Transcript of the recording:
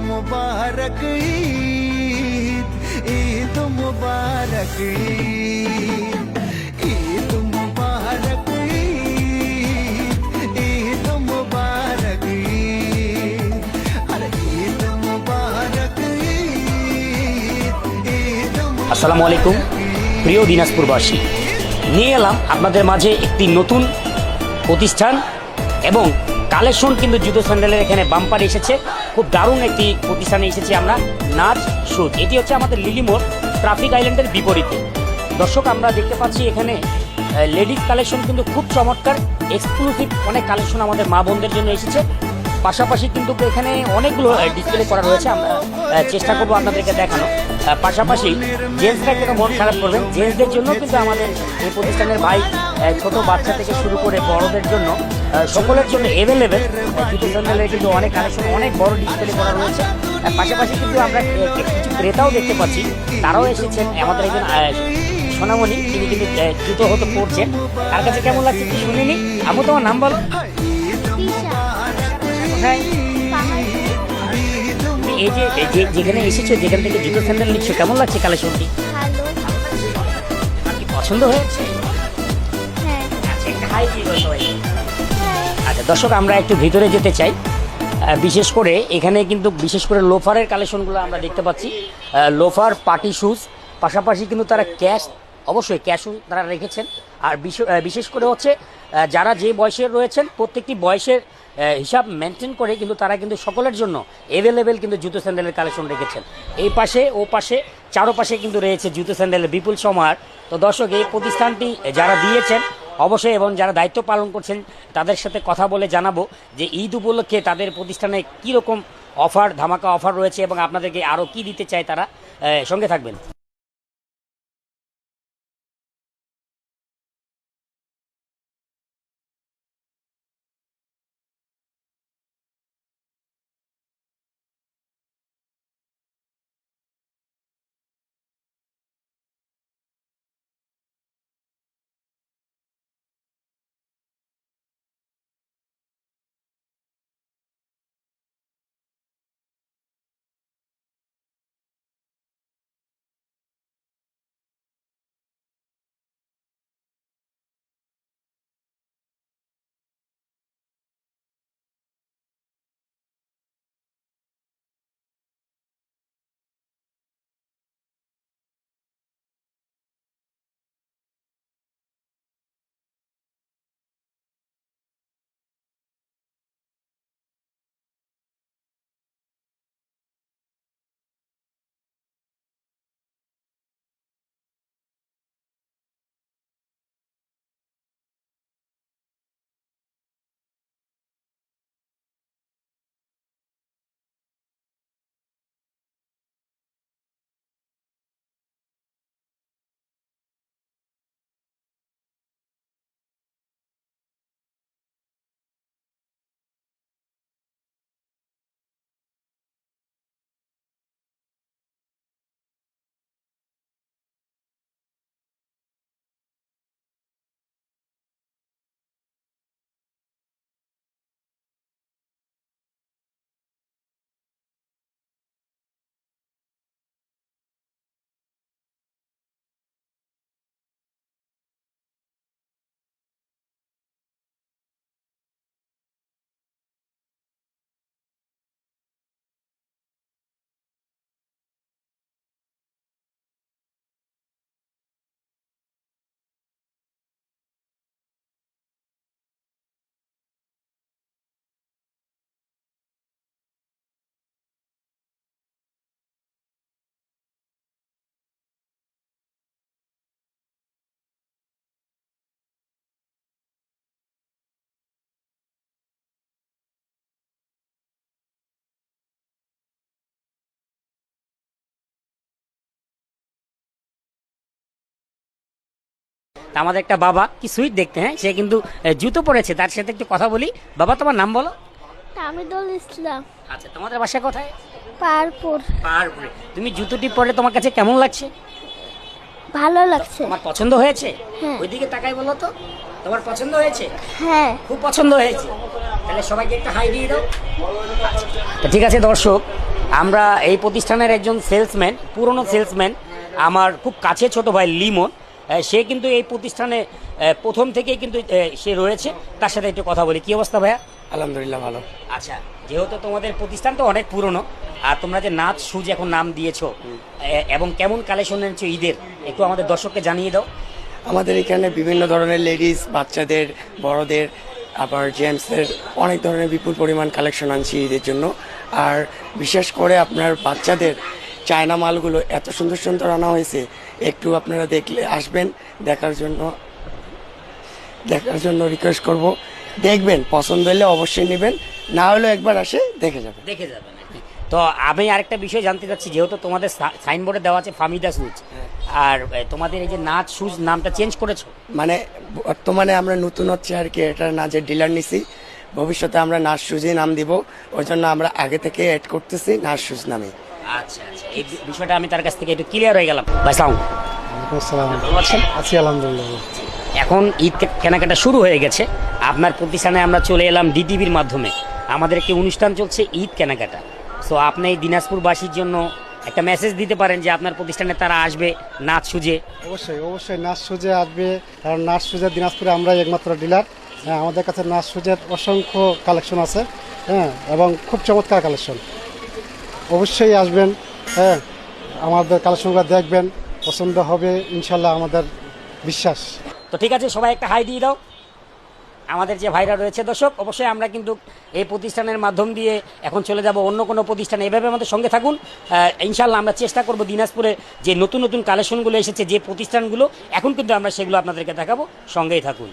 मुबारक ईद, ईद मुबारक ईद, ईद मुबारक ईद, ईद मुबारक ईद, अरे ईद मुबारक ईद, ईद আসসালামু আলাইকুম প্রিয় দিনাজপুরবাসী, নিয়ে এলাম আপনাদের মাঝে একটি নতুন প্রতিষ্ঠান এবং কালেকশন। কিন্তু জুতো স্যান্ডেলের এখানে বাম্পার এসেছে, খুব দারুণ একটি প্রতিষ্ঠানে এসেছি আমরা, নাজ শুজ। এটি হচ্ছে আমাদের লিলিমোড় ট্রাফিক আইল্যান্ডের বিপরীতে। দর্শক, আমরা দেখতে পাচ্ছি এখানে লেডিস কালেকশন কিন্তু খুব চমৎকার, এক্সক্লুসিভ অনেক কালেকশন আমাদের মা বোনদের জন্য এসেছে। পাশাপাশি কিন্তু এখানে অনেকগুলো ডিসপ্লে করা রয়েছে, আমরা চেষ্টা করবো আপনাদেরকে দেখানো। পাশাপাশি জেন্টসরা কিন্তু মন খারাপ করবেন, জেন্টসদের জন্য কিন্তু আমাদের এই প্রতিষ্ঠানের ভাই ছোট বাচ্চা থেকে শুরু করে বড়দের জন্য সকলের জন্য অ্যাভেলেবেল জুতো স্যান্ডেলের কিন্তু অনেক কালেকশন, অনেক বড় ডিসপ্লে করা রয়েছে। পাশাপাশি কিন্তু আমরা কিছু ক্রেতাও দেখতে পাচ্ছি, তারাও এসেছেন। আমাদের একজন সোনামণি, তিনি কিন্তু জুতো হতে পড়ছেন, তার কাছে কেমন লাগছে কি শুনিনি। আমি তোমার নাম বলো। হ্যাঁ, এই যে যেখানে এসেছো, যেখান থেকে জুতো স্যান্ডেল নিচ্ছ, কেমন লাগছে কালেকশনটি? কি পছন্দ হয়েছে? আচ্ছা দর্শক, আমরা একটু ভিতরে যেতে চাই। বিশেষ করে এখানে কিন্তু বিশেষ করে লোফারের কালেকশনগুলো আমরা দেখতে পাচ্ছি, লোফার, পার্টি শুজ। পাশাপাশি কিন্তু তারা অবশ্যই ক্যাশও তারা রেখেছেন। আর বিশেষ করে হচ্ছে যারা যে বয়সের রয়েছেন, প্রত্যেকটি বয়সের হিসাব মেনটেন করে কিন্তু তারা কিন্তু সকলের জন্য অ্যাভেলেবেল কিন্তু জুতো স্যান্ডেলের কালেকশন রেখেছেন। এই পাশে ও পাশে চারোপাশে কিন্তু রয়েছে জুতো স্যান্ডেলের বিপুল সমাহার। তো দর্শক, এই প্রতিষ্ঠানটি যারা দিয়েছেন অবশ্যই এবং যারা দায়িত্ব পালন করছেন তাদের সাথে কথা বলে জানাবো যে ঈদ উপলক্ষে তাদের প্রতিষ্ঠানে কীরকম অফার, ধামাকা অফার রয়েছে এবং আপনাদেরকে আরও কী দিতে চায় তারা। সঙ্গে থাকবেন। আমাদের একটা বাবা, কি সুইট দেখতে, হ্যাঁ, সে কিন্তু জুতো পরেছে, তার সাথে একটু কথা বলি। বাবা, তোমার নাম বলো। তামিদুল ইসলাম। আচ্ছা, তোমাদের বাসা কোথায়? পাহাড়পুর। পাহাড়পুরে। তুমি জুতোটি পরে তোমার কাছে কেমন লাগছে? ভালো লাগছে। তোমার পছন্দ হয়েছে? হ্যাঁ। ওইদিকে তাকাই বলো তো, তোমার পছন্দ হয়েছে? হ্যাঁ, খুব পছন্দ হয়েছে। তাহলে সবাইকে একটা হাই দিয়ে দাও। ঠিক আছে দর্শক, আমরা এই প্রতিষ্ঠানের একজন সেলসম্যান, পুরনো সেলসম্যান, আমার খুব কাছে ছোট ভাই লিমন, সে কিন্তু এই প্রতিষ্ঠানে প্রথম থেকেই কিন্তু সে রয়েছে। তার সাথে একটু কথা বলি। কি অবস্থা ভাইয়া? আলহামদুলিল্লাহ ভালো। আচ্ছা, যেহেতু তোমাদের প্রতিষ্ঠান তো অনেক পুরনো, আর তোমরা যে নাচ সুজ এখন নাম দিয়েছো, এবং কেমন কালেকশন এনেছো ঈদের, একটু আমাদের দর্শককে জানিয়ে দাও। আমাদের এখানে বিভিন্ন ধরনের লেডিস, বাচ্চাদের, বড়দের, আবার জেন্টসের অনেক ধরনের বিপুল পরিমাণ কালেকশন আনছি ঈদের জন্য। আর বিশেষ করে আপনার বাচ্চাদের চায়না মালগুলো এত সুন্দর সুন্দর আনা হয়েছে, একটু আপনারা দেখলে আসবেন, দেখার জন্য রিকোয়েস্ট করব। দেখবেন, পছন্দ হলে অবশ্যই নেবেন, না হলেও একবার আসে দেখে যাবেন। তো আমি আরেকটা বিষয় জানতে চাচ্ছি, যেহেতু তোমাদের সাইনবোর্ডে দেওয়া আছে ফামিদা সুজ, আর তোমাদের এই যে নাচ সুজ নামটা চেঞ্জ করেছো, মানে বর্তমানে আমরা নতুন হচ্ছে আর কি, এটা নাচের ডিলার নিছি। ভবিষ্যতে আমরা নাচ সুজই নাম দিব, ওই জন্য আমরা আগে থেকে অ্যাড করতেছি নাচ সুজ নামে। আচ্ছা আচ্ছা, এই বিষয়টা আমি তার কাছ থেকে একটু ক্লিয়ার হয়ে গেলাম। ভাই সালাম। ভালো আছেন? আছি আলহামদুলিল্লাহ। এখন ঈদ কেনাকাটা শুরু হয়ে গেছে, আপনার প্রতিষ্ঠানে আমরা চলে এলাম ডিটিভির মাধ্যমে। আমাদের একটি অনুষ্ঠান চলছে ঈদ কেনাকাটা। সো আপনি এই দিনাজপুরবাসীর জন্য একটা মেসেজ দিতে পারেন যে আপনার প্রতিষ্ঠানে তারা আসবে নাচ সুজে। অবশ্যই নাচ সুজে আসবে, কারণ নাচ সুজের দিনাজপুরে আমরাই একমাত্র ডিলার। হ্যাঁ, আমাদের কাছে নাচ সুজের অসংখ্য কালেকশন আছে, হ্যাঁ, এবং খুব চমৎকার কালেকশন। অবশ্যই আসবেন, হ্যাঁ, আমাদের কালেকশনগুলো দেখবেন, পছন্দ হবে ইনশাল্লাহ, আমাদের বিশ্বাস। তো ঠিক আছে, সবাই একটা হাই দিয়ে দাও আমাদের যে ভাইরা রয়েছে। দর্শক, অবশ্যই আমরা কিন্তু এই প্রতিষ্ঠানের মাধ্যম দিয়ে এখন চলে যাব অন্য কোনো প্রতিষ্ঠানে। এভাবে আমাদের সঙ্গে থাকুন। ইনশাল্লাহ আমরা চেষ্টা করব দিনাজপুরে যে নতুন নতুন কালেকশনগুলো এসেছে, যে প্রতিষ্ঠানগুলো, এখন কিন্তু আমরা সেগুলো আপনাদেরকে দেখাবো। সঙ্গেই থাকুন।